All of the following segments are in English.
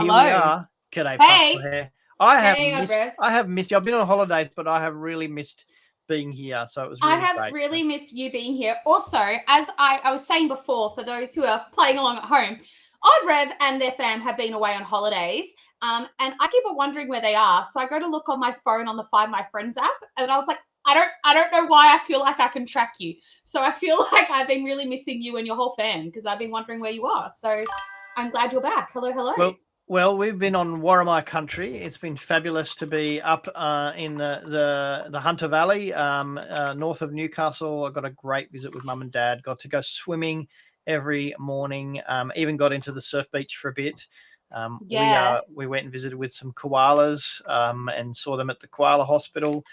here Hello. we are. G'day, Hey. Pastoralhare. OddRev. I have missed you. I've been on holidays, but I have really missed being here. So it was really I have great. really missed you being here. Also, as I was saying before, for those who are playing along at home, OddRev and their fam have been away on holidays. And I keep on wondering where they are. So I go to look on my phone on the Find My Friends app, and I was like, I don't know why I feel like I can track you. So I feel like I've been really missing you and your whole fam because I've been wondering where you are. So I'm glad you're back. Hello. Well, we've been on Warramai country. It's been fabulous to be up in the Hunter Valley, north of Newcastle. I got a great visit with Mum and Dad. Got to go swimming every morning. Even got into the surf beach for a bit. We went and visited with some koalas and saw them at the koala hospital.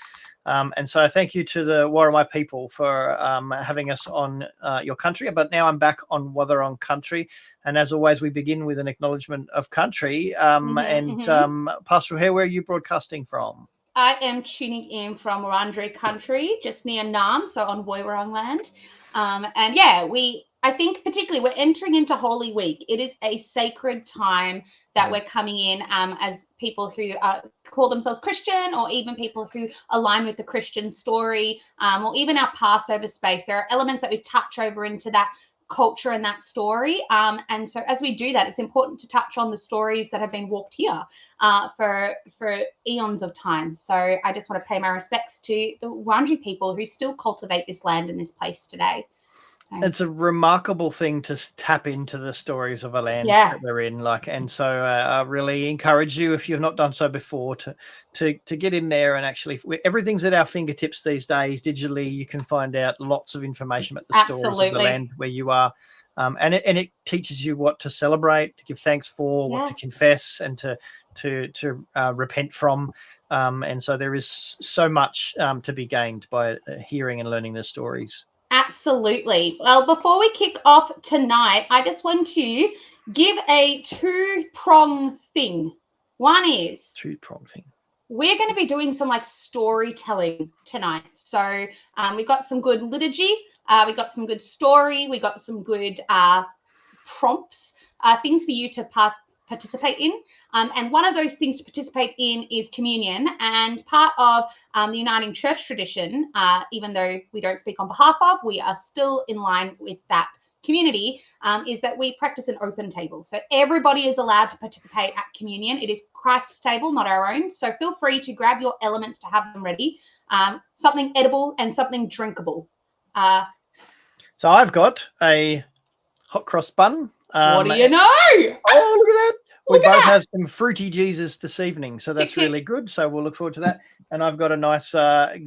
And so thank you to the Warramai people for having us on your country. But now I'm back on Wathaurong country. And as always, we begin with an acknowledgement of country. Pastoralhare, where are you broadcasting from? I am tuning in from Wurundjeri country, just near Naarm, so on Woiwurrung land. I think particularly we're entering into Holy Week. It is a sacred time that we're coming in as people who call themselves Christian, or even people who align with the Christian story, or even our Passover space. There are elements that we touch over into that culture and that story. And so as we do that, it's important to touch on the stories that have been walked here for eons of time. So I just want to pay my respects to the Wurundjeri people who still cultivate this land and this place today. It's a remarkable thing to tap into the stories of a land that we're in, and so I really encourage you, if you've not done so before, to get in there. And actually, everything's at our fingertips these days. Digitally, you can find out lots of information about the stories of the land where you are, and it teaches you what to celebrate, to give thanks for, what to confess, and to repent from. And so there is so much to be gained by hearing and learning the stories. Absolutely. Well, before we kick off tonight, I just want to give a two-prong thing. One is two-prong thing. We're going to be doing some storytelling tonight. So we've got some good liturgy. We got some good story. We got some good prompts, things for you to participate in. And one of those things to participate in is communion. And part of the Uniting Church tradition, even though we don't speak on behalf of, we are still in line with that community, is that we practice an open table. So everybody is allowed to participate at communion. It is Christ's table, not our own. So feel free to grab your elements to have them ready. Something edible and something drinkable. So I've got a hot cross bun. What do you know? Oh, look at that. We both have some fruity Jesus this evening, so that's really good. So we'll look forward to that. And I've got a nice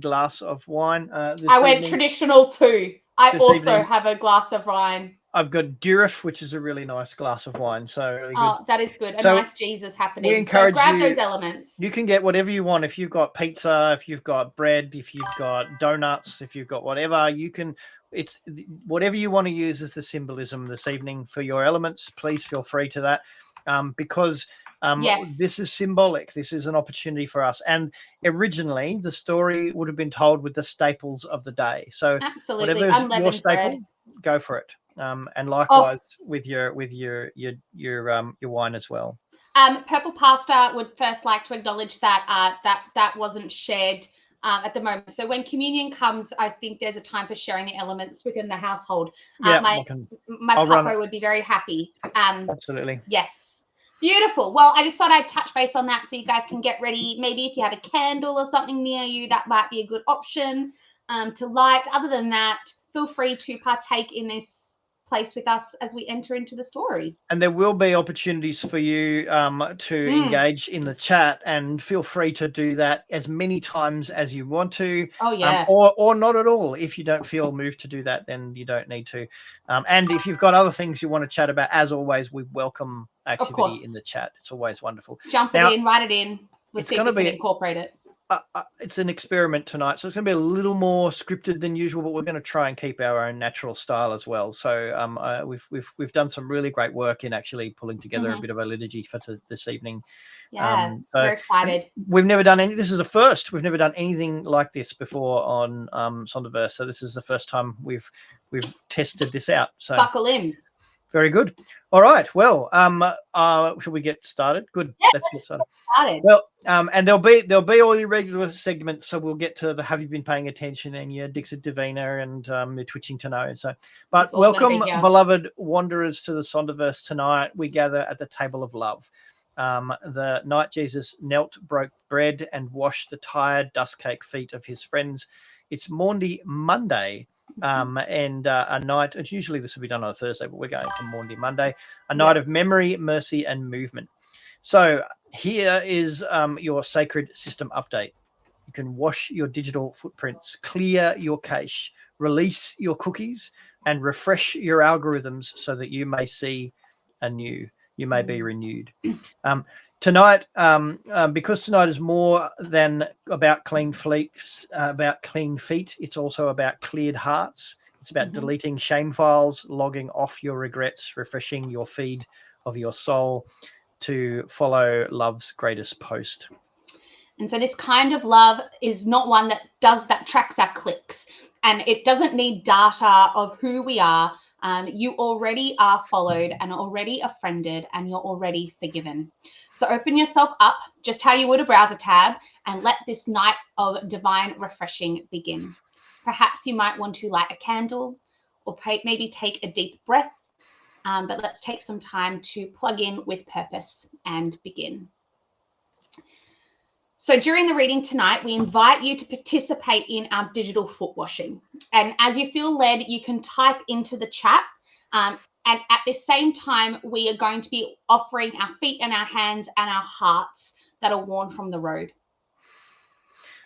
glass of wine I went traditional too. I also have a glass of wine. I've got Durif, which is a really nice glass of wine. So really good. That is good. A nice Jesus happening. We encourage grab those elements. You can get whatever you want. If you've got pizza, if you've got bread, if you've got donuts, if you've got whatever, you can. It's whatever you want to use as the symbolism this evening for your elements. Please feel free to that, because this is symbolic. This is an opportunity for us. And originally, the story would have been told with the staples of the day. So absolutely, whatever's your staple, go for it. And likewise with your wine as well. Purple Pastor would first like to acknowledge that that wasn't shared at the moment. So when communion comes, I think there's a time for sharing the elements within the household. My papa would be very happy. Absolutely. Yes. Beautiful. Well, I just thought I'd touch base on that so you guys can get ready. Maybe if you have a candle or something near you, that might be a good option to light. Other than that, feel free to partake in this place with us as we enter into the story. And there will be opportunities for you to engage in the chat, and feel free to do that as many times as you want to. Oh yeah. Or not at all. If you don't feel moved to do that, then you don't need to. And if you've got other things you want to chat about, as always, we welcome activity in the chat. It's always wonderful. Jump it in, write it in. Let's see if we can incorporate it. It's an experiment tonight, so it's going to be a little more scripted than usual, but we're going to try and keep our own natural style as well. So we've done some really great work in actually pulling together a bit of a liturgy for this evening. Yeah, we're excited. We've never done this is a first. We've never done anything like this before on Sonderverse, so this is the first time we've tested this out. So buckle in. Very good. All right. Well, should we get started? Good. Yeah, let's get started. Well, and there'll be all your regular segments, so we'll get to the have you been paying attention and your Dixit Divina and your twitching to know. So, but welcome, beloved wanderers, to the Sonderverse. Tonight we gather at the table of love. The night Jesus knelt, broke bread, and washed the tired dust-caked feet of his friends. It's Maundy Monday. And a night, and usually this will be done on a Thursday, but we're going to Maundy Monday, a night of memory, mercy, and movement. So here is your sacred system update. You can wash your digital footprints, clear your cache, release your cookies, and refresh your algorithms so that you may see anew. You may be renewed. Tonight, because tonight is more than about clean feet, it's also about cleared hearts. It's about deleting shame files, logging off your regrets, refreshing your feed of your soul to follow love's greatest post. And so this kind of love is not one that tracks our clicks, and it doesn't need data of who we are. You already are followed and already are friended, and you're already forgiven. So open yourself up just how you would a browser tab and let this night of divine refreshing begin. Perhaps you might want to light a candle or maybe take a deep breath, but let's take some time to plug in with purpose and begin. So during the reading tonight, we invite you to participate in our digital foot washing. And as you feel led, you can type into the chat. And at the same time, we are going to be offering our feet and our hands and our hearts that are worn from the road.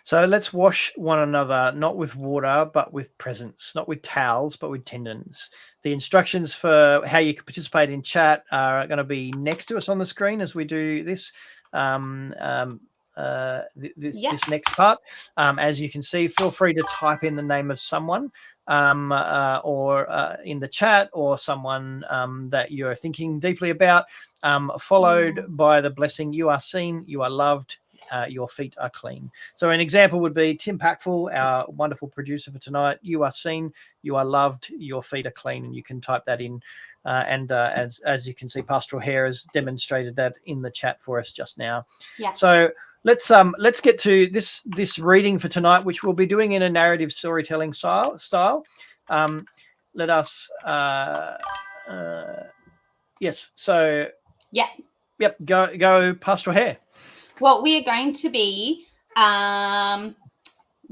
So let's wash one another, not with water, but with presence, not with towels, but with tendons. The instructions for how you can participate in chat are going to be next to us on the screen as we do this. This next part. As you can see, feel free to type in the name of someone or in the chat, or someone that you're thinking deeply about, followed by the blessing: you are seen, you are loved, your feet are clean. So an example would be Tim Packful, our wonderful producer for tonight. You are seen, you are loved, your feet are clean. And you can type that in. As you can see, Pastoralhare has demonstrated that in the chat for us just now. Yeah. So let's get to this reading for tonight, which we'll be doing in a narrative storytelling style. Let us yes. So yep. Go Pastoralhare. Well, we are going to be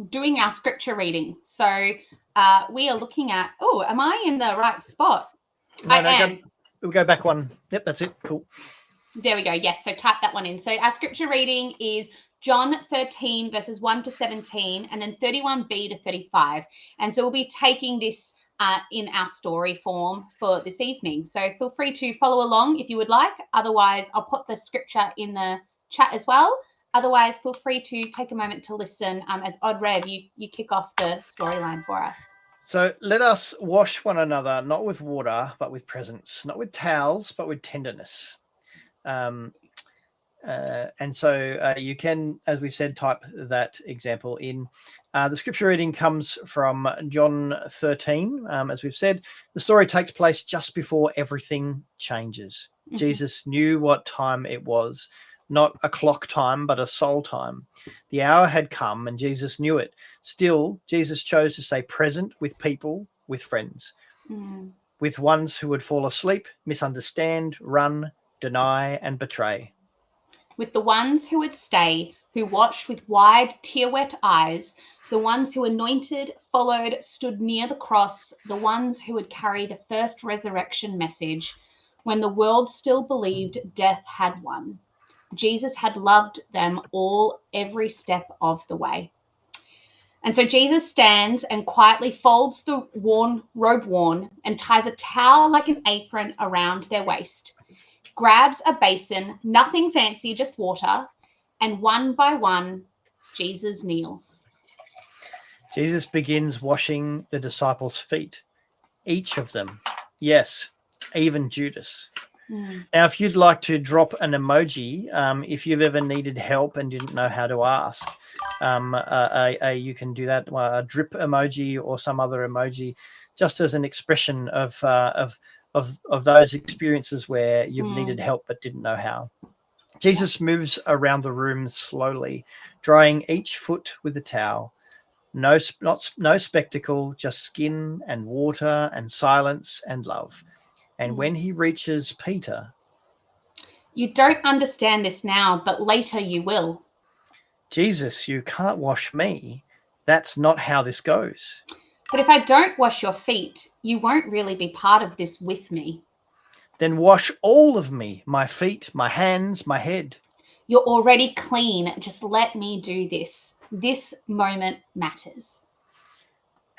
doing our scripture reading. So we are looking at. Oh, am I in the right spot? I am. We'll go back one. Yep, that's it. Cool. There we go. Yes. So type that one in. So our scripture reading is John 13 verses 1 to 17, and then 31b to 35. And so we'll be taking this in our story form for this evening. So feel free to follow along if you would like. Otherwise, I'll put the scripture in the chat as well. Otherwise, feel free to take a moment to listen as OddRev, you kick off the storyline for us. So let us wash one another, not with water, but with presence, not with towels, but with tenderness. And so you can, as we said, type that example in. The scripture reading comes from John 13. As we've said, the story takes place just before everything changes. Jesus knew what time it was, not a clock time, but a soul time. The hour had come and Jesus knew it. Still, Jesus chose to stay present with people, with friends, with ones who would fall asleep, misunderstand, run, deny, and betray. With the ones who would stay, who watched with wide, tear-wet eyes, the ones who anointed, followed, stood near the cross, the ones who would carry the first resurrection message, when the world still believed death had won. Jesus had loved them all every step of the way. And so Jesus stands and quietly folds the robe worn and ties a towel like an apron around their waist, grabs a basin, nothing fancy, just water, and one by one, Jesus kneels. Jesus begins washing the disciples' feet, each of them. Yes, even Judas. Now, if you'd like to drop an emoji, if you've ever needed help and didn't know how to ask, you can do that, a drip emoji or some other emoji, just as an expression of of those experiences where you've needed help but didn't know how. Jesus moves around the room slowly, drying each foot with a towel. No spectacle, just skin and water and silence and love. And when he reaches Peter, "You don't understand this now, but later you will." "Jesus, you can't wash me. That's not how this goes." "But if I don't wash your feet, you won't really be part of this with me." "Then wash all of me, my feet, my hands, my head." "You're already clean. Just let me do this. This moment matters."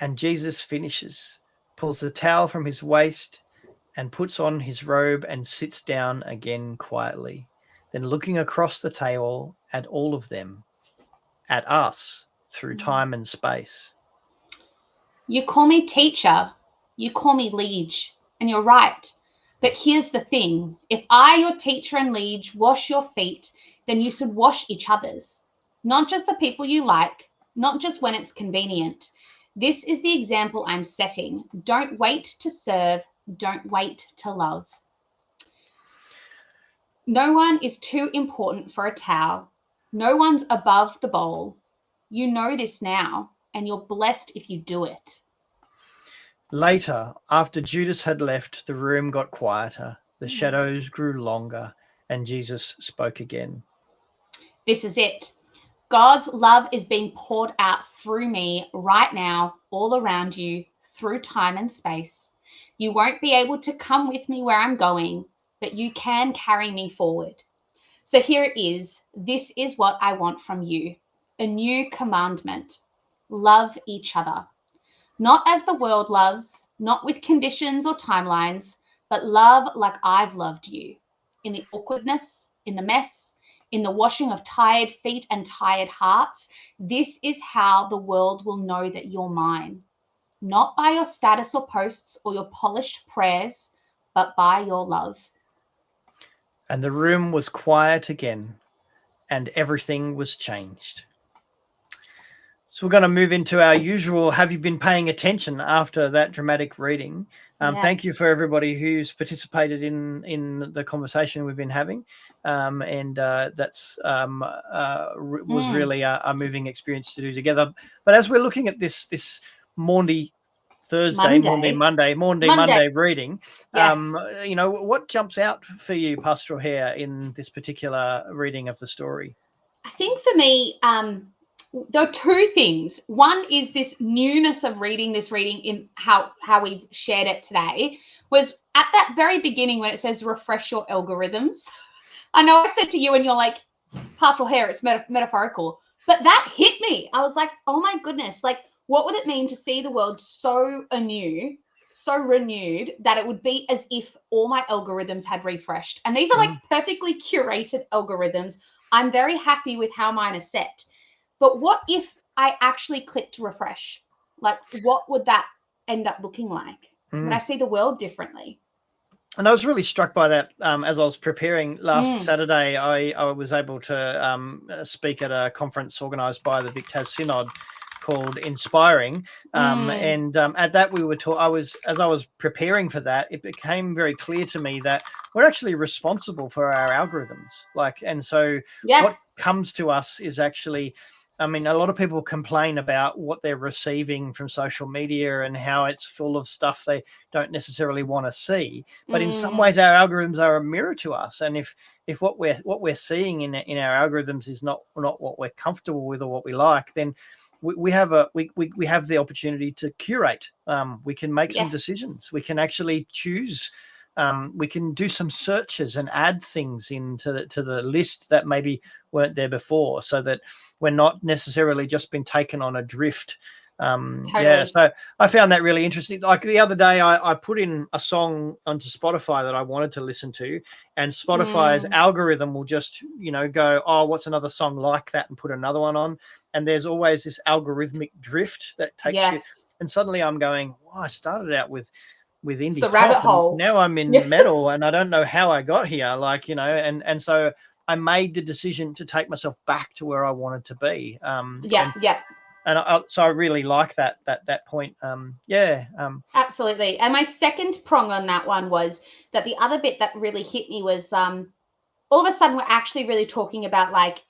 And Jesus finishes, pulls the towel from his waist and puts on his robe and sits down again quietly. Then looking across the table at all of them, at us through time and space. "You call me teacher, you call me liege, and you're right. But here's the thing. If I, your teacher and liege, wash your feet, then you should wash each other's. Not just the people you like, not just when it's convenient. This is the example I'm setting. Don't wait to serve, don't wait to love." No one is too important for a towel. No one's above the bowl. You know this now, and you're blessed if you do it. Later, after Judas had left, the room got quieter, the shadows grew longer, and Jesus spoke again. This is it. God's love is being poured out through me right now, all around you, through time and space. You won't be able to come with me where I'm going, but you can carry me forward. So here it is. This is what I want from you. A new commandment. Love each other. Not as the world loves, not with conditions or timelines, but love like I've loved you. In the awkwardness, in the mess, in the washing of tired feet and tired hearts. This is how the world will know that you're mine. Not by your status or posts or your polished prayers, but by your love. And the room was quiet again, and everything was changed. So we're going to move into our usual have you been paying attention after that dramatic reading. Thank you for everybody who's participated in the conversation we've been having. That's was really a moving experience to do together. But as we're looking at this Maundy Monday reading, Yes. what jumps out for you, Pastoralhare, in this particular reading of the story? I think for me, there are two things. One is this newness of reading this reading in how we've shared it today was at that very beginning when it says refresh your algorithms. I know I said to you and you're like, Pastoralhare, it's metaphorical. But that hit me. I was like, oh my goodness, like what would it mean to see the world so anew, so renewed that it would be as if all my algorithms had refreshed. And these are like perfectly curated algorithms. I'm very happy with how mine are set. But what if I actually clicked refresh? Like, what would that end up looking like? Would I see the world differently? And I was really struck by that as I was preparing last Saturday. I was able to speak at a conference organised by the Vic Tas Synod called Inspiring. And at that we were as I was preparing for that, it became very clear to me that we're actually responsible for our algorithms. And so what comes to us is actually, I mean, a lot of people complain about what they're receiving from social media and how it's full of stuff they don't necessarily want to see. But in some ways, our algorithms are a mirror to us. And if what we're seeing in our algorithms is not what we're comfortable with or what we like, then we have the opportunity to curate. We can make some decisions. We can actually choose. We can do some searches and add things into the list that maybe weren't there before, so that we're not necessarily just been taken on a drift. Totally. So I found that really interesting. Like the other day, I put in a song onto Spotify that I wanted to listen to, and Spotify's algorithm will just, go, oh, what's another song like that, and put another one on. And there's always this algorithmic drift that takes you. And suddenly I'm going, I started out with indie the rabbit pop, hole. And now I'm in metal, and I don't know how I got here. And so I made the decision to take myself back to where I wanted to be. so I really like that point. Absolutely. And my second prong on that one was that the other bit that really hit me was all of a sudden we're actually really talking about like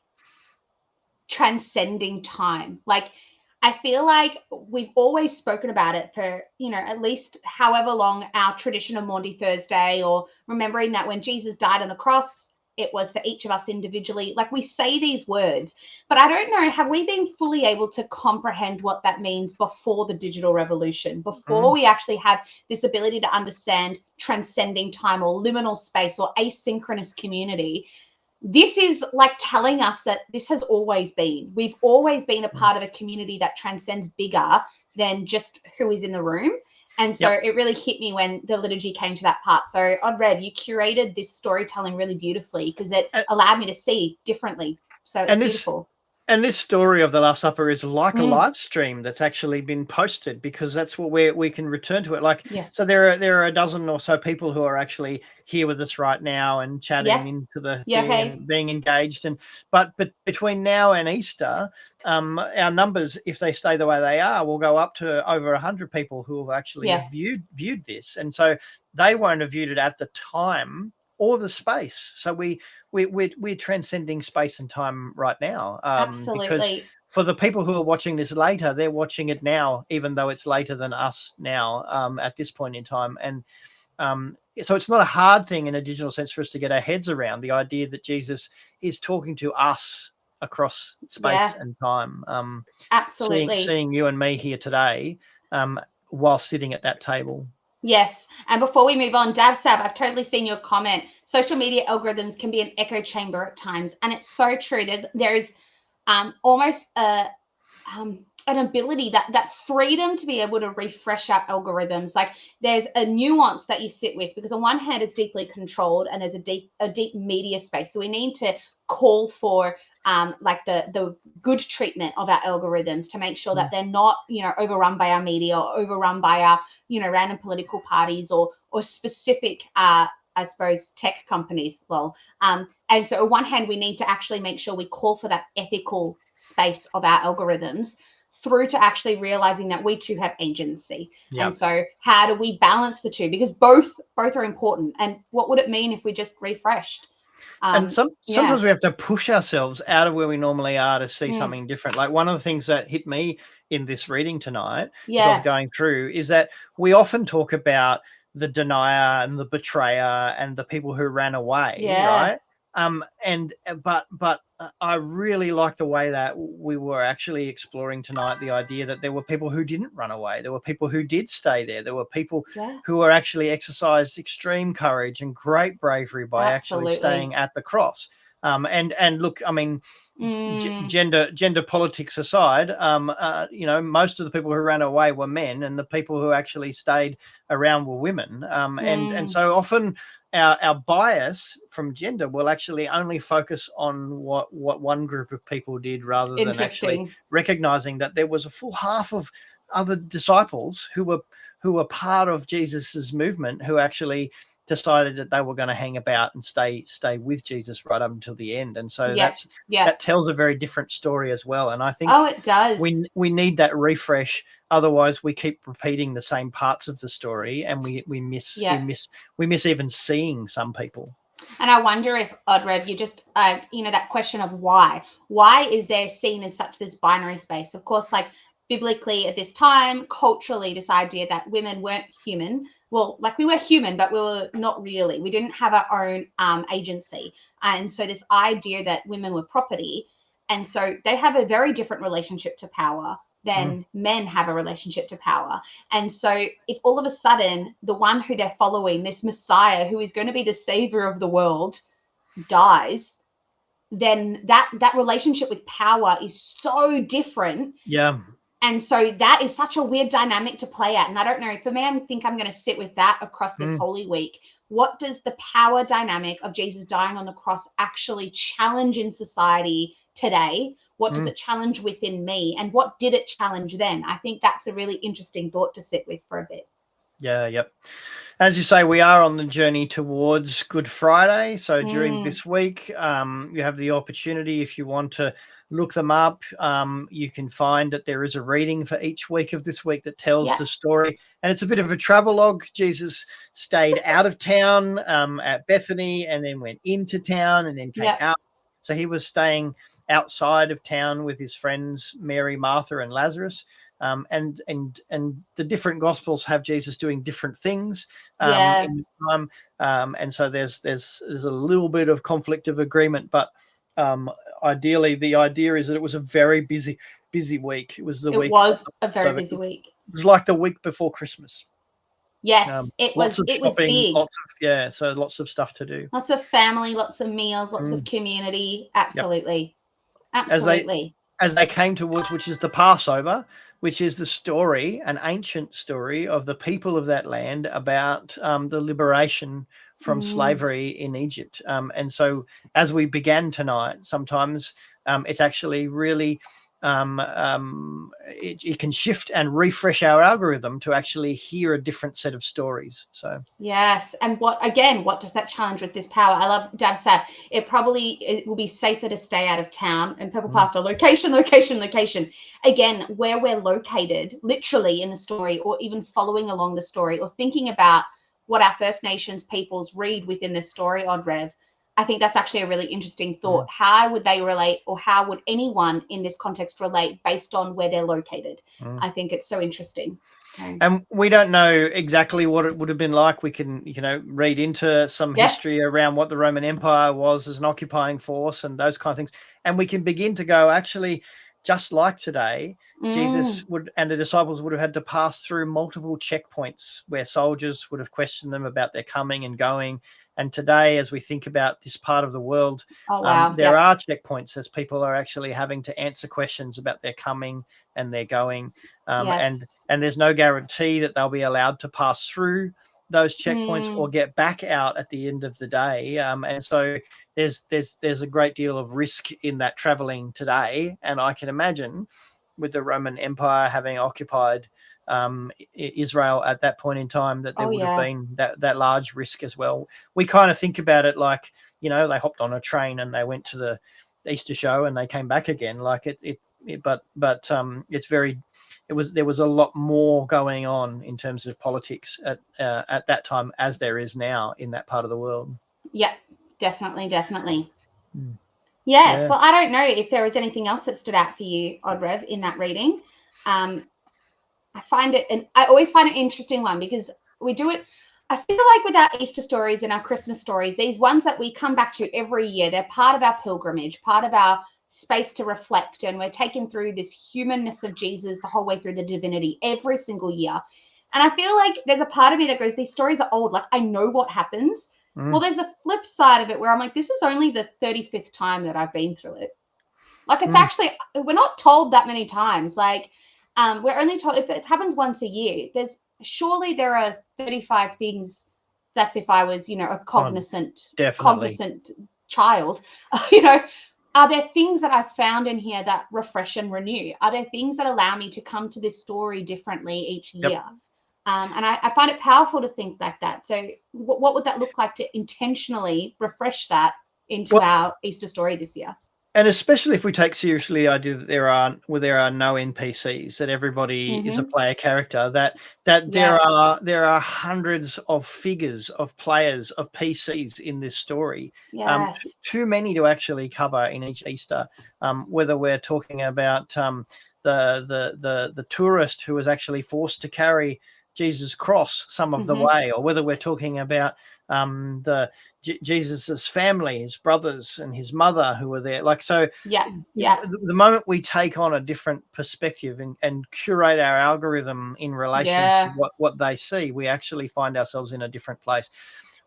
transcending time. Like I feel like we've always spoken about it for, at least however long our tradition of Maundy Thursday, or remembering that when Jesus died on the cross, it was for each of us individually. Like we say these words, but I don't know, have we been fully able to comprehend what that means before the digital revolution, before we actually have this ability to understand transcending time or liminal space or asynchronous community? This is like telling us that this has always been. We've always been a part of a community that transcends bigger than just who is in the room. And so it really hit me when the liturgy came to that part. So OddRev, you curated this storytelling really beautifully because it allowed me to see differently. So it's beautiful. And this story of the Last Supper is like a live stream that's actually been posted, because that's what we can return to it. Like, so there are a dozen or so people who are actually here with us right now and chatting into the thing and being engaged. But between now and Easter, our numbers, if they stay the way they are, will go up to over 100 people who have actually viewed this. And so they won't have viewed it at the time or the space. So we're transcending space and time right now. Absolutely. Because for the people who are watching this later, they're watching it now, even though it's later than us now at this point in time. And so it's not a hard thing in a digital sense for us to get our heads around the idea that Jesus is talking to us across space and time. Absolutely. Seeing you and me here today while sitting at that table. Yes. And before we move on, DavSab, I've totally seen your comment. Social media algorithms can be an echo chamber at times. And it's so true. There is almost an ability, that freedom to be able to refresh our algorithms. Like there's a nuance that you sit with, because on one hand, it's deeply controlled and there's a deep media space. So we need to call for like the good treatment of our algorithms to make sure that they're not, overrun by our media or overrun by our, random political parties or specific, I suppose, tech companies. And so on one hand, we need to actually make sure we call for that ethical space of our algorithms, through to actually realizing that we too have agency. And so how do we balance the two? Because both are important. And what would it mean if we just refreshed? And sometimes we have to push ourselves out of where we normally are to see something different. Like one of the things that hit me in this reading tonight, as I was going through, is that we often talk about the denier and the betrayer and the people who ran away, right? But I really like the way that we were actually exploring tonight the idea that there were people who didn't run away. There were people who did stay there. There were people who were actually exercised extreme courage and great bravery by actually staying at the cross. And look, I mean, gender politics aside, most of the people who ran away were men, and the people who actually stayed around were women. And so often our bias from gender will actually only focus on what one group of people did, rather than actually recognizing that there was a full half of other disciples who were part of Jesus's movement, who actually decided that they were going to hang about and stay with Jesus right up until the end. And so that tells a very different story as well. And I think it does. We need that refresh. Otherwise, we keep repeating the same parts of the story, and we miss even seeing some people. And I wonder if, OddRev, you just, that question of why is there seen as such this binary space? Of course, like biblically at this time, culturally, this idea that women weren't human. Well, like we were human, but we were not really. We didn't have our own agency. And so this idea that women were property, and so they have a very different relationship to power than men have a relationship to power. And so if all of a sudden the one who they're following, this Messiah who is going to be the savior of the world, dies, then that relationship with power is so different. Yeah. And so that is such a weird dynamic to play at. And I don't know, for me, I think I'm going to sit with that across this Holy Week. What does the power dynamic of Jesus dying on the cross actually challenge in society today? What does it challenge within me? And what did it challenge then? I think that's a really interesting thought to sit with for a bit. Yeah, yep. As you say, we are on the journey towards Good Friday. So during this week, you have the opportunity, if you want to look them up, you can find that there is a reading for each week of this week that tells the story. And it's a bit of a travelogue. Jesus stayed out of town at Bethany and then went into town and then came out. So he was staying outside of town with his friends, Mary, Martha, and Lazarus. And the different gospels have Jesus doing different things in time, and so there's a little bit of conflict of agreement, but ideally the idea is that it was a very busy week. It was a very busy week. It was like the week before Christmas. Yes, it was. Lots of shopping, was big. So lots of stuff to do. Lots of family, lots of meals, lots of community. Absolutely, absolutely. As they came towards, which is the Passover, which is the story, an ancient story of the people of that land about the liberation from slavery in Egypt. And so as we began tonight, sometimes it's actually really, it can shift and refresh our algorithm to actually hear a different set of stories. So yes. And what does that challenge with this power? I love Dav said it will be safer to stay out of town. And Purple Pastor, location. Again, where we're located, literally in the story, or even following along the story, or thinking about what our First Nations peoples read within this story, OddRev. I think that's actually a really interesting thought. How would they relate, or how would anyone in this context relate based on where they're located? I think it's so interesting. And we don't know exactly what it would have been like. We can, read into some history around what the Roman Empire was as an occupying force and those kind of things. And we can begin to go, actually, just like today, Jesus and the disciples would have had to pass through multiple checkpoints where soldiers would have questioned them about their coming and going. And today, as we think about this part of the world, there are checkpoints as people are actually having to answer questions about their coming and their going. And there's no guarantee that they'll be allowed to pass through those checkpoints or get back out at the end of the day. And so there's a great deal of risk in that traveling today. And I can imagine with the Roman Empire having occupied Israel at that point in time, that there would have been that large risk as well. We kind of think about it like, they hopped on a train and they went to the Easter show and they came back again. Like but there was a lot more going on in terms of politics at that time as there is now in that part of the world. Yeah, definitely. Yeah, so I don't know if there was anything else that stood out for you, OddRev, in that reading. I always find it an interesting one because we do it. I feel like with our Easter stories and our Christmas stories, these ones that we come back to every year, they're part of our pilgrimage, part of our space to reflect. And we're taken through this humanness of Jesus the whole way through the divinity every single year. And I feel like there's a part of me that goes, these stories are old. Like, I know what happens. Well, there's a flip side of it where I'm like, this is only the 35th time that I've been through it. Like, it's actually, we're not told that many times. Like, we're only told if it happens once a year. Surely there are 35 things. That's if I was, a cognizant child. Are there things that I've found in here that refresh and renew? Are there things that allow me to come to this story differently each year? And I find it powerful to think like that. So what would that look like to intentionally refresh that into our Easter story this year? And especially if we take seriously the idea that there are no NPCs, that everybody is a player character, that there are hundreds of figures, of players, of PCs in this story. Too many to actually cover in each Easter. Whether we're talking about the tourist who was actually forced to carry Jesus' cross some of the way, or whether we're talking about Jesus's family, his brothers and his mother who were there. The moment we take on a different perspective and curate our algorithm in relation to what they see, we actually find ourselves in a different place.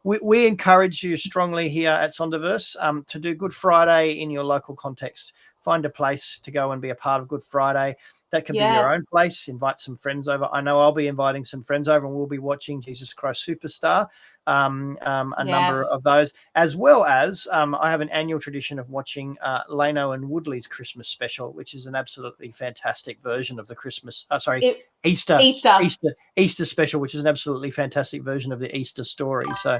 We encourage you strongly here at Sonderverse to do Good Friday in your local context. Find a place to go and be a part of Good Friday. That can be your own place. Invite some friends over. I know I'll be inviting some friends over, and we'll be watching Jesus Christ Superstar, a number of those, as well as I have an annual tradition of watching Leno and Woodley's Christmas special, which is an absolutely fantastic version of the Christmas. Easter special, which is an absolutely fantastic version of the Easter story. So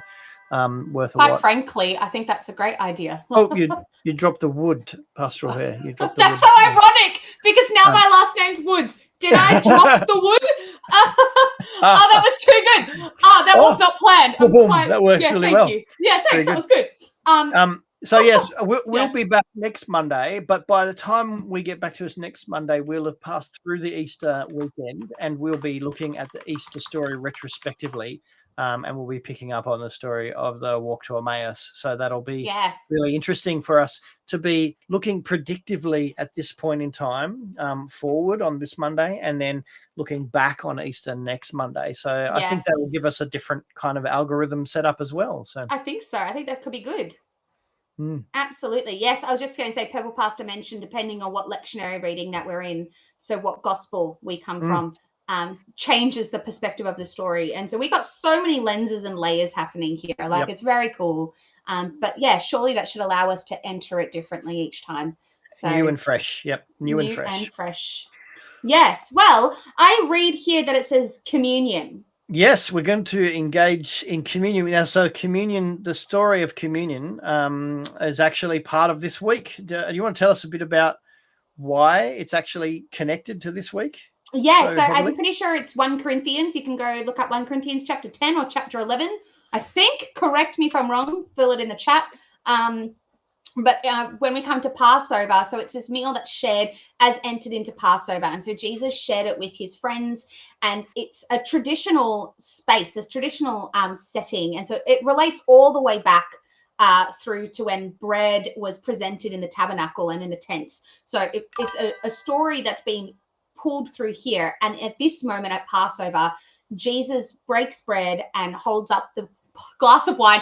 worth a watch. Quite frankly, I think that's a great idea. Oh, you dropped the wood, Pastoralhare. You dropped the That's wood. so ironic, because now my last name's Woods. Did I drop the wood? Oh, that was too good. Oh, that was not planned. That works really well. Thank you. Yeah, thanks. That was good. So yes, we'll be back next Monday, but by the time we get back to us next Monday, we'll have passed through the Easter weekend, and we'll be looking at the Easter story retrospectively, and we'll be picking up on the story of the walk to Emmaus. So that'll be really interesting for us to be looking predictively at this point in time forward on this Monday, and then looking back on Easter next Monday. So I think that will give us a different kind of algorithm set up as well. So I think so. I think that could be good. Absolutely. Yes, I was just going to say, Purple Pastor mentioned, depending on what lectionary reading that we're in, so what gospel we come from, changes the perspective of the story. And so we got so many lenses and layers happening here. Like, it's very cool. But yeah, surely that should allow us to enter it differently each time. So new and fresh. Yep. New and fresh. Yes. Well, I read here that it says communion. Yes, we're going to engage in communion now. So communion, the story of communion is actually part of this week. Do you want to tell us a bit about why it's actually connected to this week? Yeah, so I'm pretty sure it's 1 Corinthians. You can go look up 1 Corinthians chapter 10 or chapter 11. I think, correct me if I'm wrong, fill it in the chat. But when we come to Passover, so it's this meal that's shared as entered into Passover. And so Jesus shared it with his friends, and it's a traditional space, this traditional setting. And so it relates all the way back through to when bread was presented in the tabernacle and in the tents. So it's a story that's been pulled through here. And at this moment at Passover, Jesus breaks bread and holds up a glass of wine.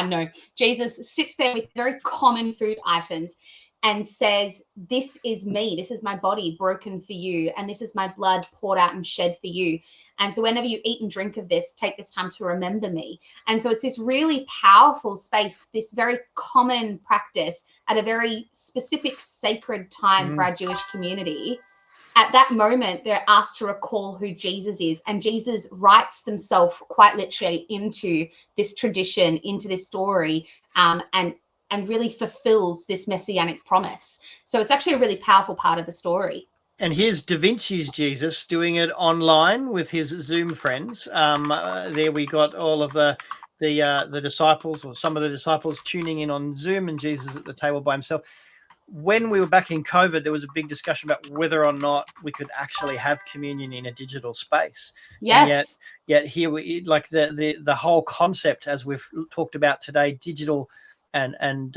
No, Jesus sits there with very common food items and says, this is me. This is my body broken for you. And this is my blood poured out and shed for you. And so whenever you eat and drink of this, take this time to remember me. And so it's this really powerful space, this very common practice at a very specific sacred time for our Jewish community. At that moment, they're asked to recall who Jesus is, and Jesus writes himself quite literally into this tradition, into this story, and really fulfills this messianic promise. So it's actually a really powerful part of the story. And here's Da Vinci's Jesus doing it online with his Zoom friends. There we got all of the disciples, or some of the disciples, tuning in on Zoom, and Jesus at the table by himself. When we were back in COVID, there was a big discussion about whether or not we could actually have communion in a digital space. Yes. And yet here we like the whole concept, as we've talked about today, digital and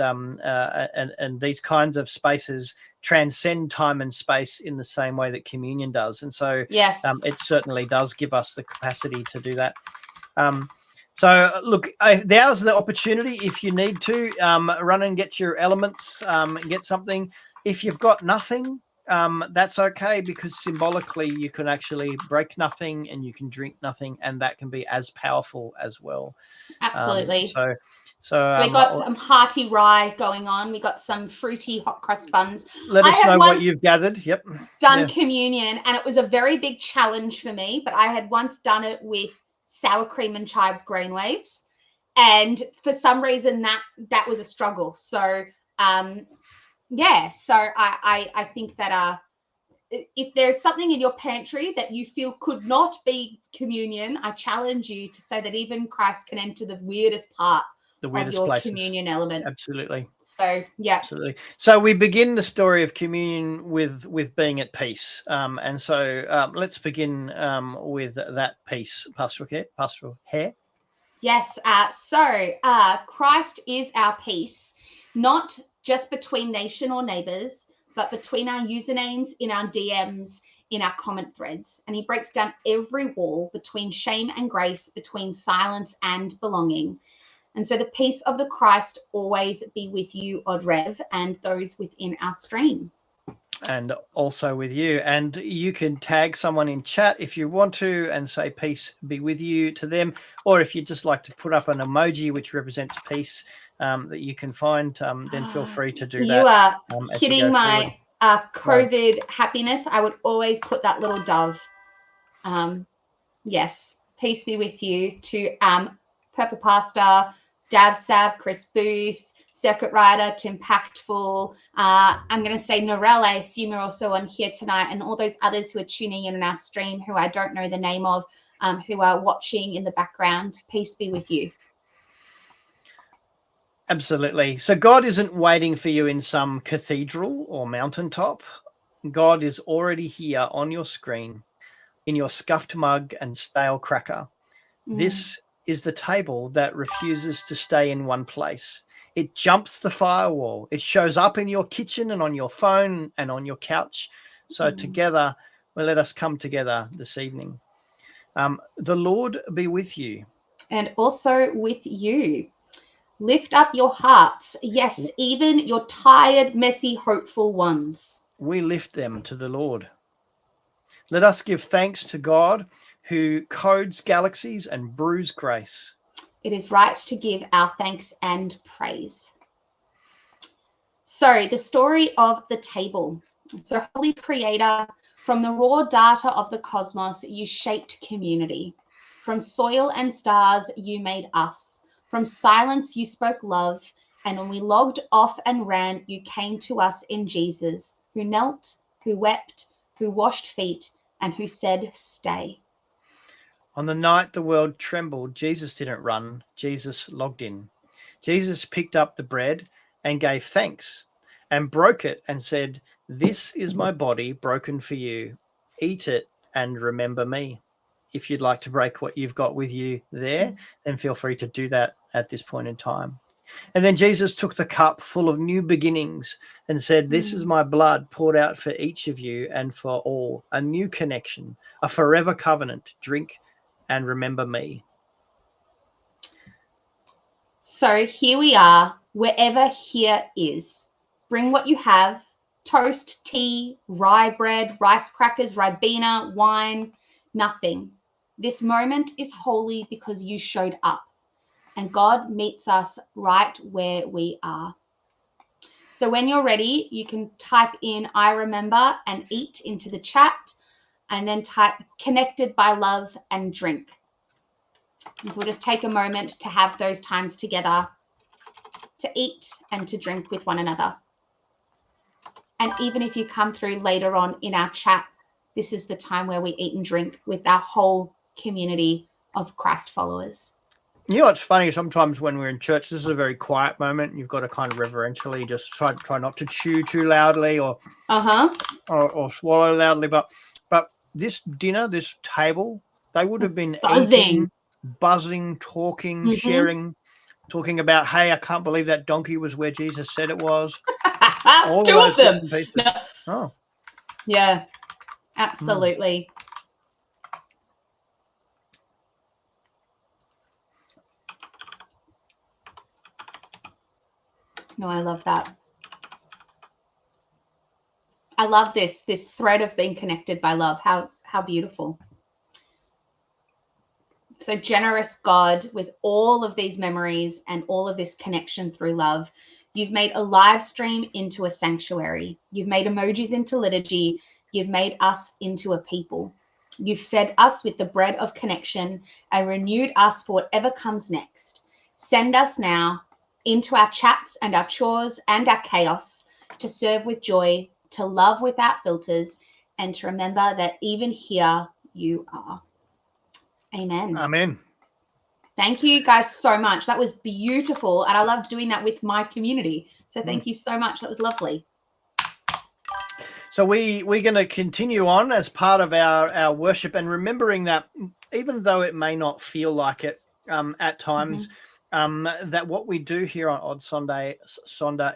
these kinds of spaces transcend time and space in the same way that communion does. And so it certainly does give us the capacity to do that. So look, there's the opportunity if you need to run and get your elements, get something. If you've got nothing, that's okay, because symbolically you can actually break nothing and you can drink nothing, and that can be as powerful as well. Absolutely. So we got some hearty rye going on. We got some fruity hot crust buns. Let us know what you've gathered. Yep. Done communion, and it was a very big challenge for me, but I had once done it with sour cream and chives grain waves, and for some reason that was a struggle. So so I think that if there's something in your pantry that you feel could not be communion, I challenge you to say that even Christ can enter the weirdest part, the weirdest of your places. Communion element. Absolutely. So absolutely. So we begin the story of communion with being at peace, and so let's begin with that peace. Pastoralhare. Yes. So Christ is our peace, not just between nation or neighbors, but between our usernames, in our DMs, in our comment threads. And he breaks down every wall between shame and grace, between silence and belonging. And so the peace of the Christ always be with you, OddRev, and those within our stream. and also with you. And you can tag someone in chat if you want to and say peace be with you to them, or if you'd just like to put up an emoji which represents peace that you can find, then feel free to do that. You are as you hitting go my COVID happiness. I would always put that little dove. Yes, peace be with you to Purple Pastor, Dab Sav, Chris Booth, Circuit Rider, Timpactful. I'm going to say Norel, I assume you're also on here tonight, and all those others who are tuning in our stream who I don't know the name of, who are watching in the background. Peace be with you. Absolutely. So God isn't waiting for you in some cathedral or mountaintop. God is already here on your screen, in your scuffed mug and stale cracker. This is the table that refuses to stay in one place. It jumps the firewall. It shows up in your kitchen and on your phone and on your couch. So together, well, let us come together this evening. The Lord be with you. And also with you. Lift up your hearts. Yes, even your tired, messy, hopeful ones. We lift them to the Lord. Let us give thanks to God who codes galaxies and brews grace. It is right to give our thanks and praise. So, the story of the table. So, Holy Creator, from the raw data of the cosmos, you shaped community. From soil and stars, you made us. From silence, you spoke love. And when we logged off and ran, you came to us in Jesus, who knelt, who wept, who washed feet, and who said, stay. On the night the world trembled, Jesus didn't run. Jesus logged in. Jesus picked up the bread and gave thanks and broke it and said, this is my body broken for you. Eat it and remember me. If you'd like to break what you've got with you there, then feel free to do that at this point in time. And then Jesus took the cup full of new beginnings and said, this is my blood poured out for each of you and for all, a new connection, a forever covenant. Drink and remember me. So here we are, wherever here is. Bring what you have, toast, tea, rye bread, rice crackers, ribena, wine, nothing. This moment is holy because you showed up, and God meets us right where we are. So when you're ready, you can type in I remember and eat into the chat, and then type connected by love and drink. And so we'll just take a moment to have those times together to eat and to drink with one another. And even if you come through later on in our chat, this is the time where we eat and drink with our whole community of Christ followers. You know what's funny? Sometimes when we're in church, this is a very quiet moment. You've got to kind of reverentially just try not to chew too loudly or swallow loudly. But this dinner, this table, they would have been eating, buzzing, talking, sharing, talking about, hey, I can't believe that donkey was where Jesus said it was. All two of them. No. Oh, yeah, absolutely. No, I love that. I love this thread of being connected by love. How beautiful. So generous God, with all of these memories and all of this connection through love, you've made a live stream into a sanctuary. You've made emojis into liturgy. You've made us into a people. You've fed us with the bread of connection and renewed us for whatever comes next. Send us now into our chats and our chores and our chaos to serve with joy, to love without filters, and to remember that even here you are. Amen. Amen. Thank you guys so much. That was beautiful. And I loved doing that with my community. So thank you so much. That was lovely. So we're going to continue on as part of our worship, and remembering that even though it may not feel like it at times, that what we do here on OddSonder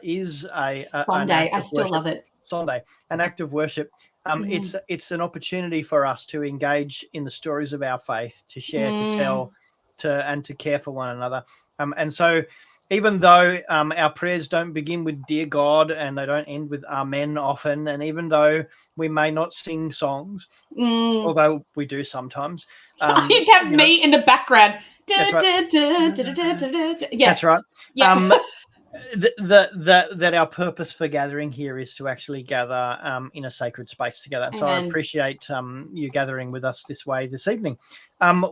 is Sunday. I still love it. Sunday, an act of worship. It's an opportunity for us to engage in the stories of our faith, to share, to tell, to care for one another. And so even though our prayers don't begin with "Dear God" and they don't end with "Amen" often, and even though we may not sing songs, although we do sometimes, you have me in the background. That's right. Yes. That's right. Yeah. That our purpose for gathering here is to actually gather in a sacred space together. So I appreciate you gathering with us this way this evening.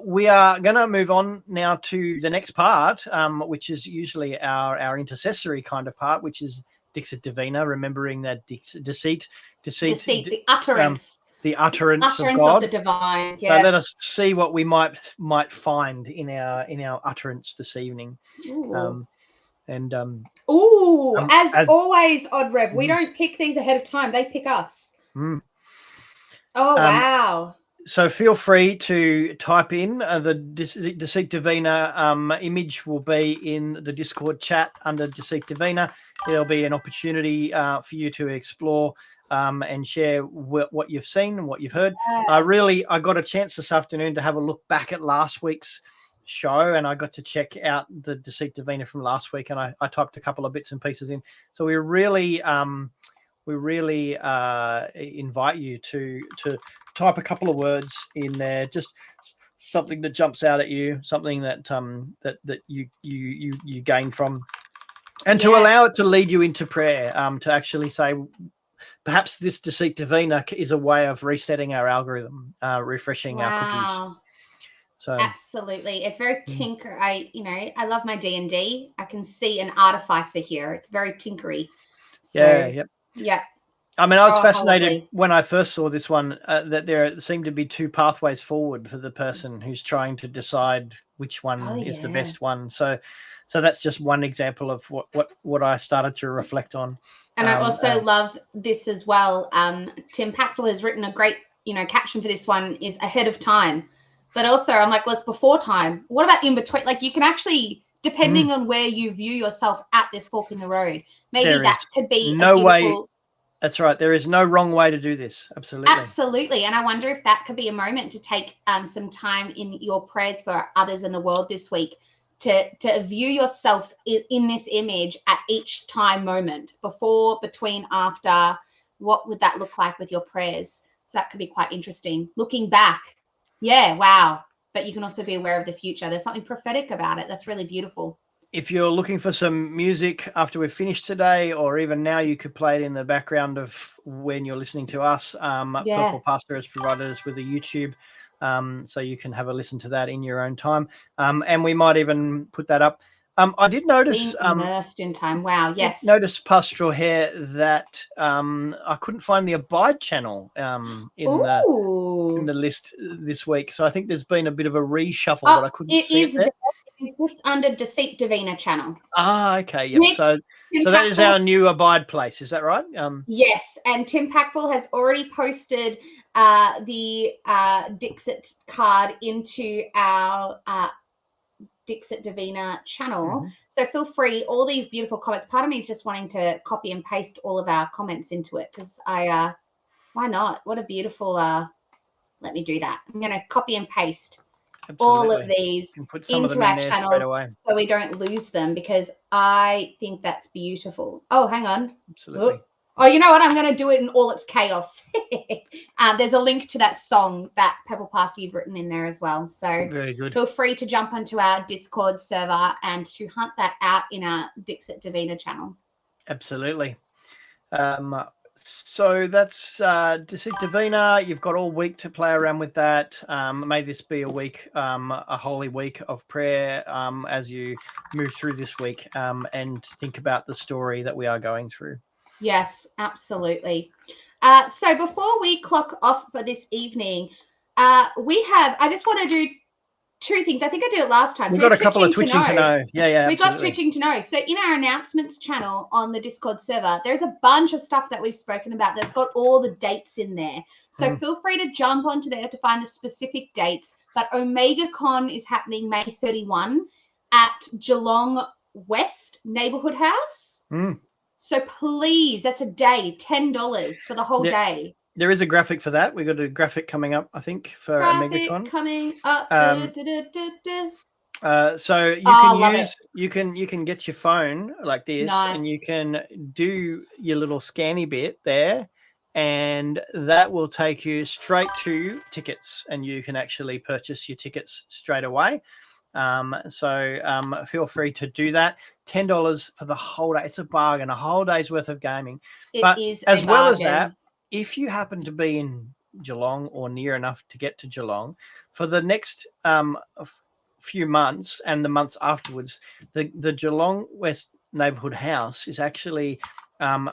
We are going to move on now to the next part, which is usually our intercessory kind of part, which is Dixit Divina, remembering that deceit, the utterance. The utterance of God, of the divine. Yes. So let us see what we might find in our utterance this evening. Ooh. As always, OddRev, we don't pick things ahead of time; they pick us. Oh wow! So feel free to type in the Deceit Divina image will be in the Discord chat under Deceit Divina. There'll be an opportunity for you to explore and share what you've seen and what you've heard. Yeah. I got a chance this afternoon to have a look back at last week's show, and I got to check out the Deceit Divina from last week, and I typed a couple of bits and pieces in. So we really invite you to type a couple of words in there, just something that jumps out at you, something that that you gain from, and to allow it to lead you into prayer, to actually say, perhaps this Deceit Divina is a way of resetting our algorithm, refreshing our cookies. So absolutely, it's very tinker. I love my D&D. I can see an artificer here. It's very tinkery. So, yeah. I mean, I was fascinated when I first saw this one that there seemed to be two pathways forward for the person who's trying to decide which one is the best one. So that's just one example of what I started to reflect on. And I also love this as well. Tim Packle has written a great, caption for this one is "ahead of time." But also, I'm like, well, it's before time. What about in between? Like, you can actually, depending on where you view yourself at this fork in the road, maybe that could be no way. That's right. There is no wrong way to do this. Absolutely. Absolutely. And I wonder if that could be a moment to take some time in your prayers for others in the world this week to view yourself in this image at each time moment, before, between, after. What would that look like with your prayers? So that could be quite interesting. Looking back. Yeah, wow. But you can also be aware of the future. There's something prophetic about it. That's really beautiful. If you're looking for some music after we've finished today, or even now, you could play it in the background of when you're listening to us. Purple Pastor has provided us with a YouTube, so you can have a listen to that in your own time. And we might even put that up. I did notice being immersed in time. Wow, yes. Notice Pastoralhare that I couldn't find the Abide channel in the list this week. So I think there's been a bit of a reshuffle, but I couldn't see it there. It's just under Deceit Divina channel. Okay. Yep. So that is our new Abide place. Is that right? Yes. And Tim Packle has already posted the Dixit card into our Dixit Divina channel. So feel free, all these beautiful comments. Part of me is just wanting to copy and paste all of our comments into it, because why not? What a beautiful, let me do that. I'm going to copy and paste all of these into our channel so we don't lose them, because I think that's beautiful. Oh, hang on. Absolutely. Oh, you know what? I'm going to do it in all its chaos. There's a link to that song that Purple Pastor you've written in there as well. So very good. Feel free to jump onto our Discord server and to hunt that out in our Dixit Divina channel. Absolutely. So that's Deceit Divina. You've got all week to play around with that. May this be a week, a holy week of prayer as you move through this week and think about the story that we are going through. Yes, absolutely. So before we clock off for this evening, I just want to do two things. I think I did it last time. We've got a couple of twitching to know. Yeah, we got twitching to know. So in our announcements channel on the Discord server, there's a bunch of stuff that we've spoken about that's got all the dates in there. So feel free to jump onto there to find the specific dates. But OmegaCon is happening May 31 at Geelong West Neighbourhood House. So please, that's a day, $10 for the whole day. There is a graphic for that. We've got a graphic coming up, I think, for OmegaCon. Coming up. So you love it. you can get your phone like this, and you Nice. can do your little scanny bit there, and that will take you straight to tickets, and you can actually purchase your tickets straight away. So feel free to do that. $10 for the whole day. It's a bargain, a whole day's worth of gaming. It But is as a well as that, bargain. if you happen to be in Geelong or near enough to get to Geelong, for the next few months and the months afterwards, the Geelong West Neighbourhood House is actually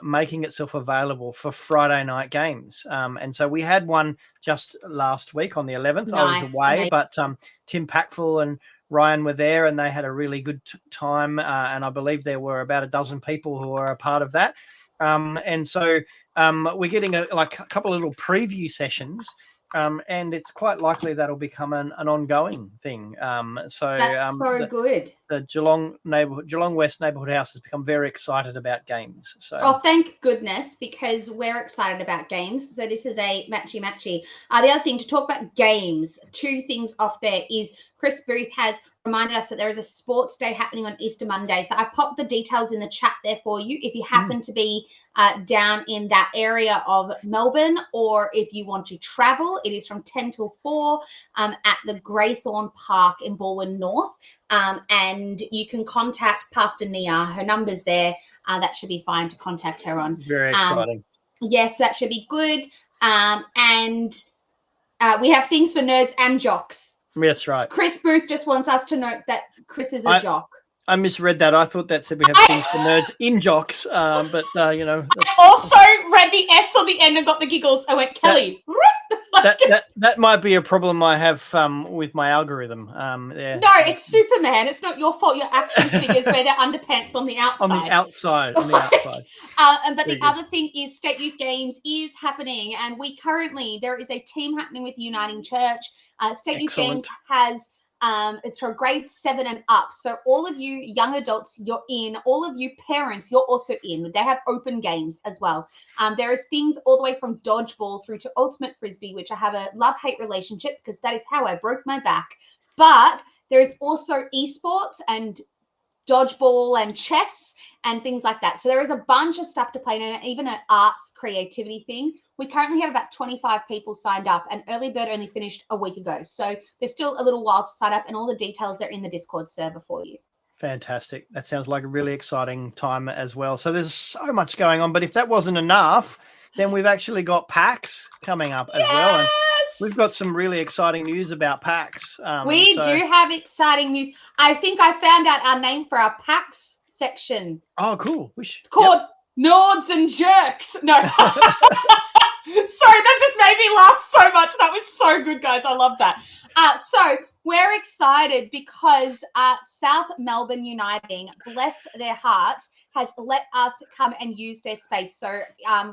making itself available for Friday night games. And so we had one just last week on the 11th. I was Nice. away, Amazing. but Tim Packful and Ryan were there, and they had a really good time. And I believe there were about a dozen people who were a part of that. And so we're getting a couple of little preview sessions. And it's quite likely that'll become an ongoing thing. That's so good. The Geelong West Neighbourhood House has become very excited about games. So thank goodness, because we're excited about games. So this is a matchy. The other thing to talk about games, two things off there is Chris Booth has reminded us that there is a sports day happening on Easter Monday. So I popped the details in the chat there for you. If you happen to be down in that area of Melbourne, or if you want to travel, it is from 10 till 4 at the Greythorn Park in Balwyn North. And you can contact Pastor Nia. Her number's there. That should be fine to contact her on. Very exciting. Yes, that should be good. And we have things for nerds and jocks. That's right. Chris Booth just wants us to note that Chris is a jock. I misread that. I thought that said we have things for nerds in jocks, but you know. I also read the S on the end and got the giggles. I went, Kelly. That might be a problem I have with my algorithm. No, it's Superman. It's not your fault. Your action figures wear their underpants on the outside. On the outside. But the other thing is State Youth Games is happening, and there is a team happening with Uniting Church. State Youth Games has it's for grade 7 and up. So all of you young adults, you're in. All of you parents, you're also in. They have open games as well. There is things all the way from dodgeball through to ultimate frisbee, which I have a love-hate relationship because that is how I broke my back. But there is also esports and dodgeball and chess and things like that. So there is a bunch of stuff to play, and even an arts creativity thing. We currently have about 25 people signed up, and early bird only finished a week ago. So there's still a little while to sign up, and all the details are in the Discord server for you. Fantastic. That sounds like a really exciting time as well. So there's so much going on, but if that wasn't enough, then we've actually got PAX coming up as well. And we've got some really exciting news about PAX. We do have exciting news. I think I found out our name for our PAX section. Oh, cool. It's called Nords and Jerks. No. Sorry, that just made me laugh so much. That was so good, guys. I love that. So we're excited because South Melbourne Uniting, bless their hearts, has let us come and use their space. So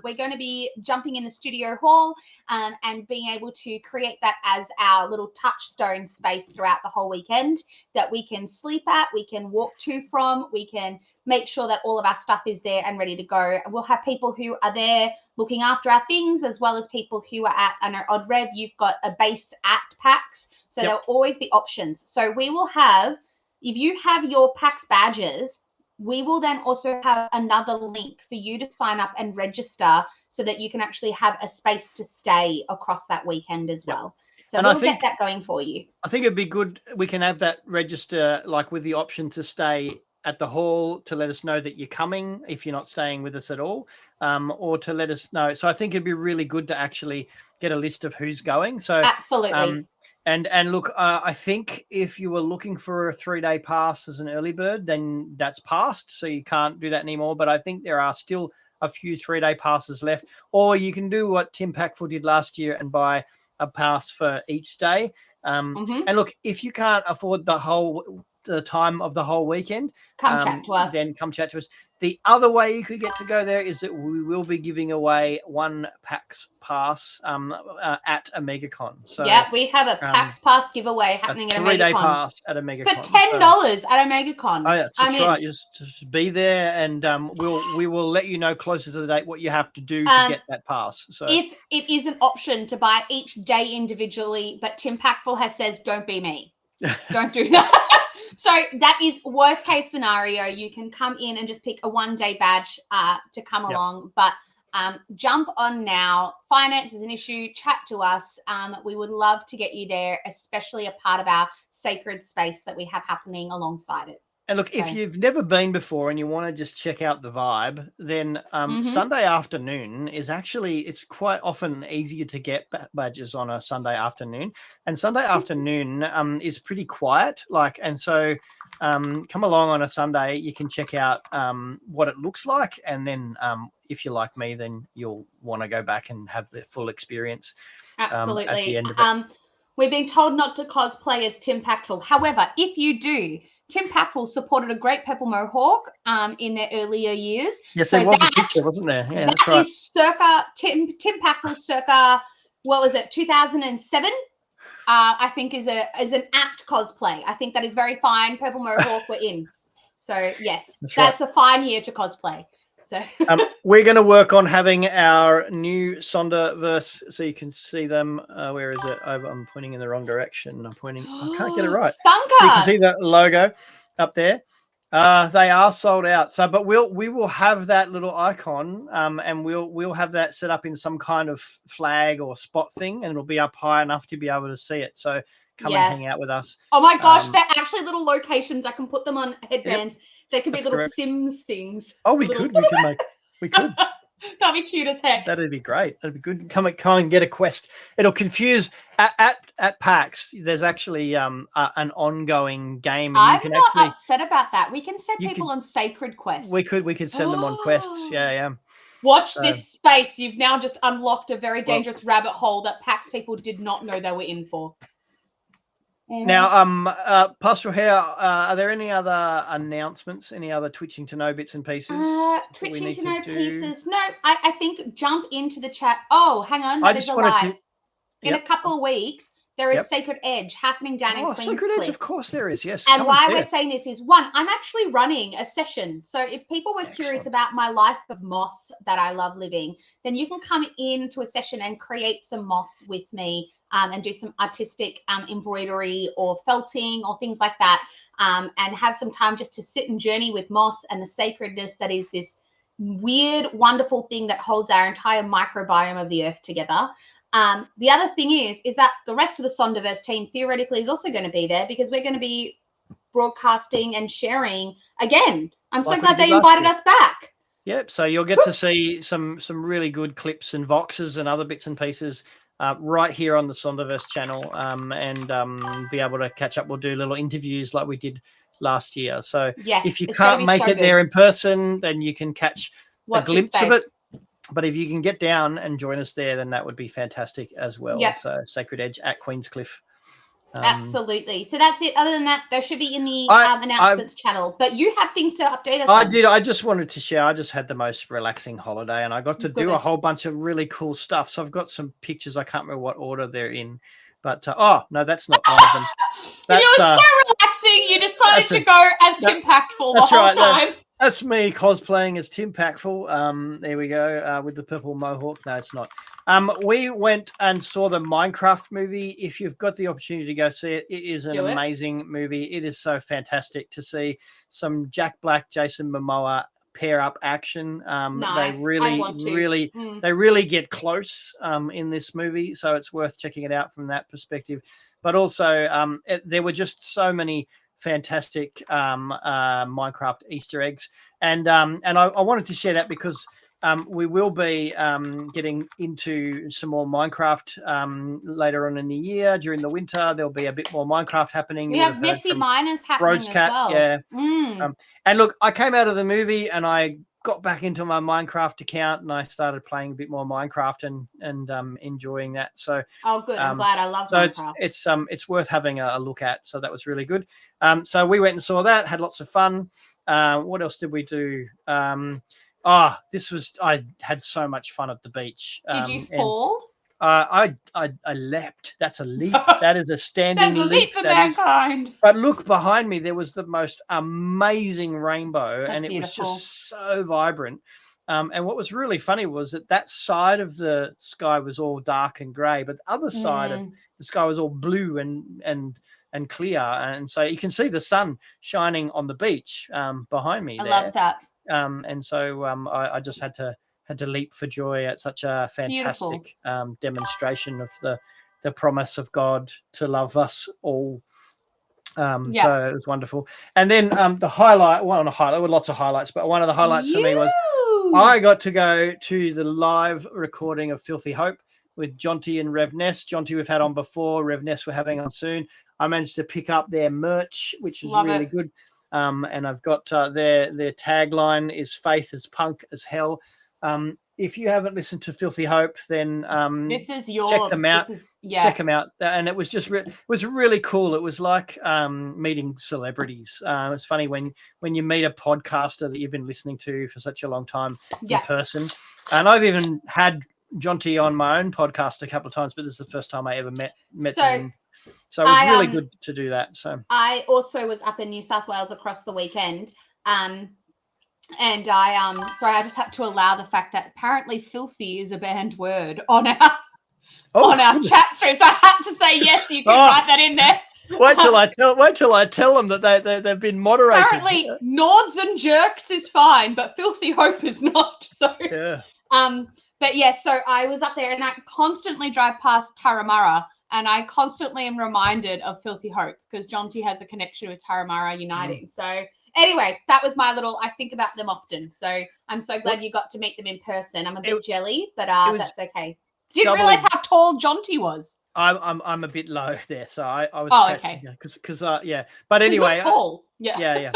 we're going to be jumping in the studio hall and being able to create that as our little touchstone space throughout the whole weekend that we can sleep at, we can walk to from, we can make sure that all of our stuff is there and ready to go. We'll have people who are there looking after our things, as well as people who are at, I know OddRev, you've got a base at PAX. So there'll always be options. So we will have, if you have your PAX badges, we will then also have another link for you to sign up and register so that you can actually have a space to stay across that weekend as well. So we'll get that going for you. I think it'd be good. We can have that register like with the option to stay at the hall to let us know that you're coming if you're not staying with us at all, or to let us know. So I think it'd be really good to actually get a list of who's going. So absolutely. And look, I think if you were looking for a 3-day pass as an early bird, then that's passed, so you can't do that anymore. But I think there are still a few 3-day passes left, or you can do what Tim Packful did last year and buy a pass for each day. And look, if you can't afford the time of the whole weekend, come chat to us. Then come chat to us. The other way you could get to go there is that we will be giving away one PAX pass at a MegaCon. So we have a PAX pass giveaway happening at a MegaCon. 3-day pass at a MegaCon. For $10 at a MegaCon. Oh, yeah, that's right. Just be there, and we will let you know closer to the date what you have to do to get that pass. So if it is an option to buy each day individually, but Tim Packful says, don't be me. Don't do that. So that is worst case scenario. You can come in and just pick a 1-day badge to come along, but jump on now. Finance is an issue. Chat to us. We would love to get you there, especially a part of our sacred space that we have happening alongside it. And look, if you've never been before and you want to just check out the vibe, then Sunday afternoon is actually, it's quite often easier to get badges on a Sunday afternoon. And Sunday afternoon is pretty quiet. And so come along on a Sunday, you can check out what it looks like. And then if you're like me, then you'll want to go back and have the full experience. Absolutely. At the end of it. We're being told not to cosplay as Tim Pactful. However, if you do, Tim Pactful supported a great purple mohawk in their earlier years. Yes, so there was a picture, wasn't there? Yeah, that's right. Is circa Tim Pactful, circa, what was it, 2007? I think is an apt cosplay. I think that is very fine. Purple mohawk, we're in. So yes, that's a fine year to cosplay. So we're going to work on having our new Sonderverse, so you can see them. Where is it? I'm pointing in the wrong direction. I can't get it right. So you can see the logo up there. They are sold out. So, but we will have that little icon, and we'll have that set up in some kind of flag or spot thing, and it'll be up high enough to be able to see it. So come and hang out with us. Oh my gosh, they're actually little locations. I can put them on headbands. Yep. They could be little Sims things. Oh, we could. We could. That'd be cute as heck. That'd be great. That'd be good. Come and get a quest. It'll confuse at PAX. There's actually an ongoing game. And I'm not upset about that. We can set people on sacred quests. We could send them on quests. Yeah. Watch this space. You've now just unlocked a very dangerous rabbit hole that PAX people did not know they were in for. Now, Pastoralhare, are there any other announcements? Any other twitching to know bits and pieces? Twitching to know pieces. No, I think jump into the chat. Oh, hang on. That is a lie. In a couple of weeks, there is Sacred Edge happening down in Queenscliff. Sacred Edge, of course there is, yes. And why we're saying this is, one, I'm actually running a session. So if people were curious about my life of moss that I love living, then you can come into a session and create some moss with me. And do some artistic embroidery or felting or things like that, and have some time just to sit and journey with moss and the sacredness that is this weird, wonderful thing that holds our entire microbiome of the earth together. The other thing is that the rest of the Sonderverse team theoretically is also going to be there because we're going to be broadcasting and sharing again. I'm so glad they invited us back. Yep. So you'll get to see some really good clips and voxes and other bits and pieces right here on the Sonderverse channel, and be able to catch up. We'll do little interviews like we did last year. So if you can't make it there in person, then you can catch a glimpse of it. But if you can get down and join us there, then that would be fantastic as well. Yep. So Sacred Edge at Queenscliff. Absolutely. So that's it. Other than that, there should be in the announcements channel. But you have things to update us on. I just wanted to share. I just had the most relaxing holiday, and I got to do a whole bunch of really cool stuff. So I've got some pictures. I can't remember what order they're in. But, no, that's not one of them. You were so relaxing. You decided to go as Tim Pactful the whole time. No, that's me cosplaying as Tim Pactful. There we go, with the purple mohawk. No, it's not. We went and saw the Minecraft movie. If you've got the opportunity to go see it, it is an amazing movie. It is so fantastic to see some Jack Black, Jason Momoa pair up action. Nice. They really get close in this movie, so it's worth checking it out from that perspective. But also, there were just so many fantastic Minecraft Easter eggs, and I wanted to share that because we will be getting into some more Minecraft later on in the year. During the winter, there'll be a bit more Minecraft happening. We have Messy Miners happening as well. Yeah. And look, I came out of the movie and I got back into my Minecraft account and I started playing a bit more Minecraft and enjoying that. So good. I'm glad. I love Minecraft. So it's worth having a look at. So that was really good. So we went and saw that, had lots of fun. What else did we do? I had so much fun at the beach. Did you fall? I leapt. That's a leap. That is a standing leap. That's a leap for mankind. But look behind me, there was the most amazing rainbow. That's beautiful. It was just so vibrant. And what was really funny was that side of the sky was all dark and grey, but the other side of the sky was all blue and and clear, and so you can see the sun shining on the beach behind me. I love that. And so I just had to leap for joy at such a fantastic demonstration of the promise of God to love us all. So it was wonderful. And then the highlight, there were lots of highlights, but one of the highlights for me was I got to go to the live recording of Filthy Hope with Jonty and Rev Ness. Jonty we've had on before, Rev Ness we're having on soon. I managed to pick up their merch, which is really good. And I've got their tagline is faith as punk as hell. If you haven't listened to Filthy Hope, then check them out. Check them out. And it was just it was really cool. It was like meeting celebrities. It's funny when you meet a podcaster that you've been listening to for such a long time in person. And I've even had Jonty on my own podcast a couple of times, but this is the first time I ever met them. So it was really good to do that. So I also was up in New South Wales across the weekend. And I just had to allow the fact that apparently filthy is a banned word on our chat stream. So I had to say yes, you can write that in there. Wait till I tell them that they've been moderated. Apparently nods and jerks is fine, but filthy hope is not. So but yes, so I was up there and I constantly drive past Tarramara and I constantly am reminded of Filthy Hope because Jonty has a connection with Tarramara Uniting. So anyway, that was my little, I think about them often. So I'm so glad you got to meet them in person. I'm a bit jelly, but that's okay. Didn't realize how tall Jonty was. I'm a bit low there, so I was. Okay. Because But anyway, you're tall. Yeah.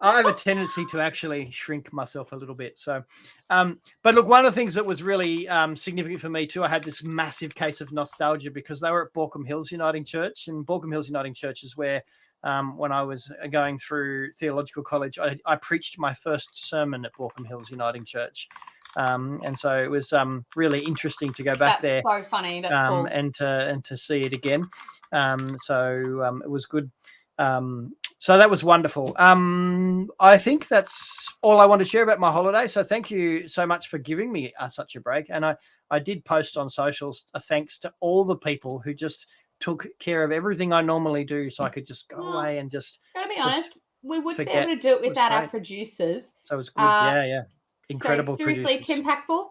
I have a tendency to actually shrink myself a little bit. So, but look, one of the things that was really significant for me too, I had this massive case of nostalgia because they were at Borkham Hills Uniting Church, and Borkham Hills Uniting Church is where, when I was going through theological college, I preached my first sermon at Borkham Hills Uniting Church. And so it was really interesting to go back there. That's so funny. That's cool. And to see it again. So it was good. So that was wonderful. I think that's all I want to share about my holiday. So thank you so much for giving me such a break. And I did post on socials a thanks to all the people who just took care of everything I normally do, so I could just go away and just. Gotta be honest, we wouldn't be able to do it without our producers. So it was good. Yeah. Incredible. So seriously, producers. Tim Packbull,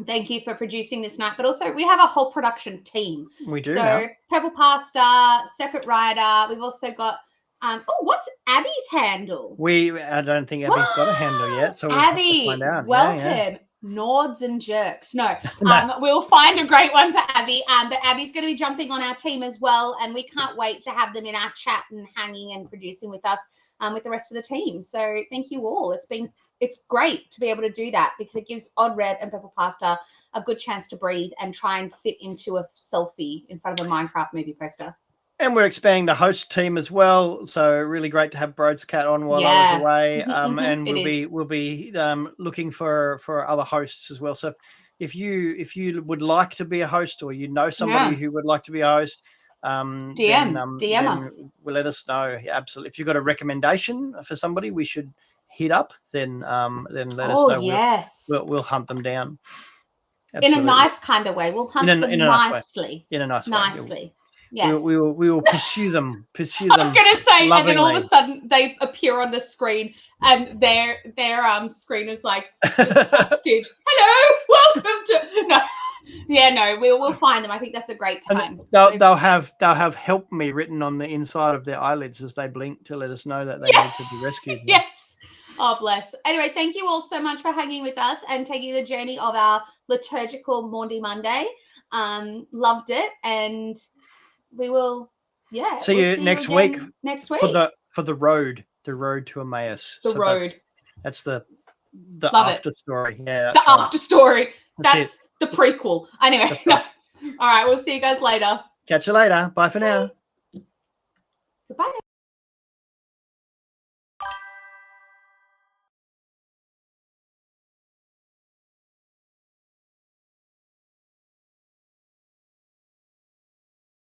thank you for producing this night. But also, we have a whole production team. We do. So Pebble Pastor, Circuit Rider. We've also got. What's Abby's handle? I don't think Abby's got a handle yet. So we'll Abby, have to find out. Welcome. Nods and jerks. No, we'll find a great one for Abby. But Abby's going to be jumping on our team as well, and we can't wait to have them in our chat and hanging and producing with us with the rest of the team. So thank you all. It's great to be able to do that because it gives OddRev and Purple Pasta a good chance to breathe and try and fit into a selfie in front of a Minecraft movie poster. And we're expanding the host team as well, so really great to have Broadscat on while I was away. And we'll be looking for other hosts as well. So if you would like to be a host, or you know somebody who would like to be a host, DM us. We'll let us know. Yeah, absolutely. If you've got a recommendation for somebody we should hit up, then let us know. Yes. We'll hunt them down. Absolutely. In a nice kind of way. We'll hunt them nicely. In a nice way. Nicely. Yes. We will pursue them. I was going to say, lovingly. And then all of a sudden they appear on the screen, and their screen is like busted. Hello, welcome to we'll find them. I think that's a great time. They'll have help me written on the inside of their eyelids as they blink to let us know that they need to be rescued. Yes. Oh, bless. Anyway, thank you all so much for hanging with us and taking the journey of our liturgical Maundy Monday. Loved it, and we will see you next week for the road to Emmaus. That's the after story. Yeah, the after story. That's the prequel. Anyway, all right, we'll see you guys later. Catch you later. Bye for now. Goodbye.